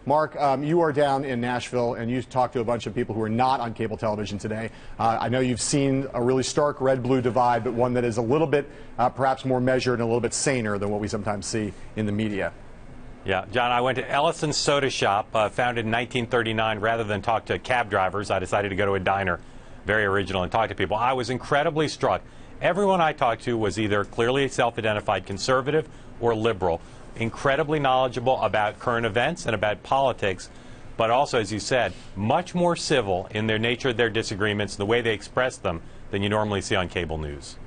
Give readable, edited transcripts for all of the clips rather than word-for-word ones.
Mark, you are down in Nashville, and you talked to a bunch of people who are not on cable television today. I know you've seen a really stark red-blue divide, but one that is a little bit perhaps more measured and a little bit saner than what we sometimes see in the media. Yeah, John, I went to Ellison's Soda Shop, founded in 1939. Rather than talk to cab drivers, I decided to go to a diner, very original, and talk to people. I was incredibly struck. Everyone I talked to was either clearly self-identified conservative or liberal, incredibly knowledgeable about current events and about politics, but also, as you said, much more civil in their nature of their disagreements, the way they express them, than you normally see on cable news.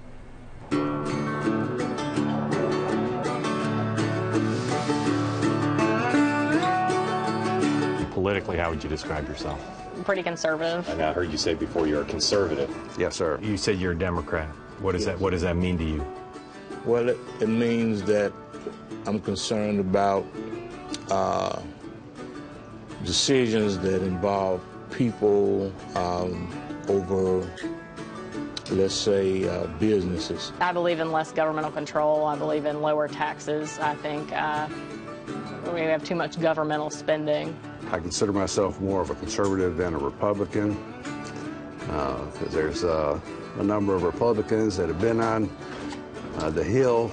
Politically, how would you describe yourself? Pretty conservative. And I heard you say before you're a conservative. Yes, sir. You said you're a Democrat. What does What does that mean to you? Well, it means that I'm concerned about decisions that involve people over, let's say, businesses. I believe in less governmental control. I believe in lower taxes. I think we have too much governmental spending. I consider myself more of a conservative than a Republican, because there's a number of Republicans that have been on the Hill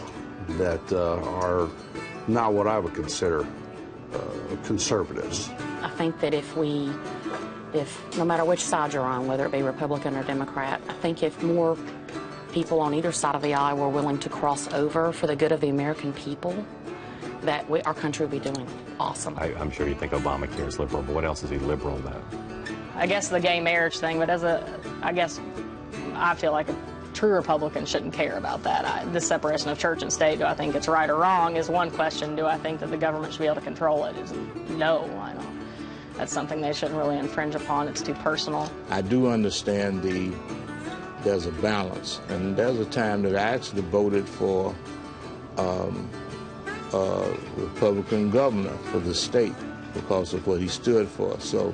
that are not what I would consider conservatives. I think that if no matter which side you're on, whether it be Republican or Democrat, I think if more people on either side of the aisle were willing to cross over for the good of the American people, that our country would be doing awesome. I'm sure you think Obamacare is liberal, but what else is he liberal about? I guess the gay marriage thing, but I guess I feel like a true Republican shouldn't care about that. The separation of church and state, do I think it's right or wrong, is one question. Do I think that the government should be able to control it? Is no, I don't. That's something they shouldn't really infringe upon. It's too personal. I do understand there's a balance, and there's a time that I actually voted for Republican governor for the state because of what he stood for. So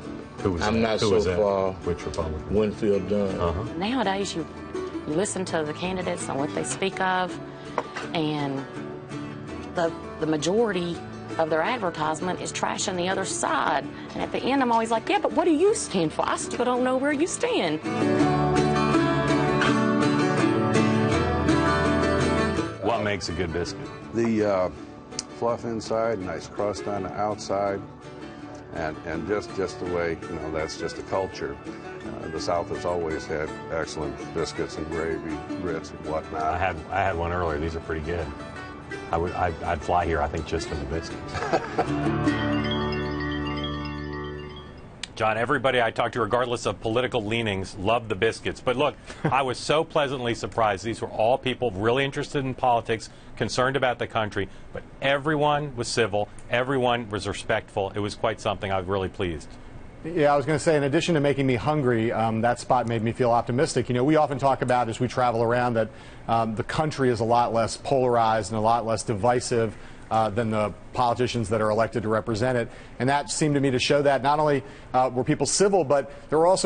I'm not so far. Which Republican? Winfield Dunn. Nowadays, you listen to the candidates and what they speak of, and the majority of their advertisement is trashing the other side. And at the end, I'm always like, yeah, but what do you stand for? I still don't know where you stand. What makes a good biscuit? The fluff inside, nice crust on the outside, and just the way, that's just a culture. The South has always had excellent biscuits and gravy, grits and whatnot. I had one earlier. These are pretty good. I'd fly here, I think, just for the biscuits. John, everybody I talked to, regardless of political leanings, loved the biscuits. But look, I was so pleasantly surprised. These were all people really interested in politics, concerned about the country, but everyone was civil, everyone was respectful. It was quite something. I was really pleased. Yeah, I was going to say, in addition to making me hungry, that spot made me feel optimistic. We often talk about, as we travel around, that the country is a lot less polarized and a lot less divisive than the politicians that are elected to represent it. And that seemed to me to show that not only were people civil, but there was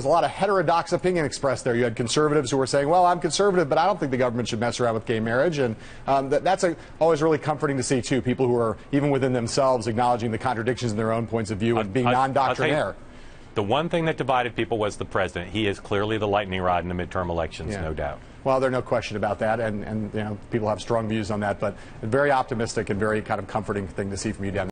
a lot of heterodox opinion expressed there. You had conservatives who were saying, well, I'm conservative, but I don't think the government should mess around with gay marriage. And that's always really comforting to see, too, people who are, even within themselves, acknowledging the contradictions in their own points of view and being non-doctrinaire. The one thing that divided people was the president. He is clearly the lightning rod in the midterm elections, no doubt. Well, there's no question about that, and people have strong views on that, but a very optimistic and very kind of comforting thing to see from you down there.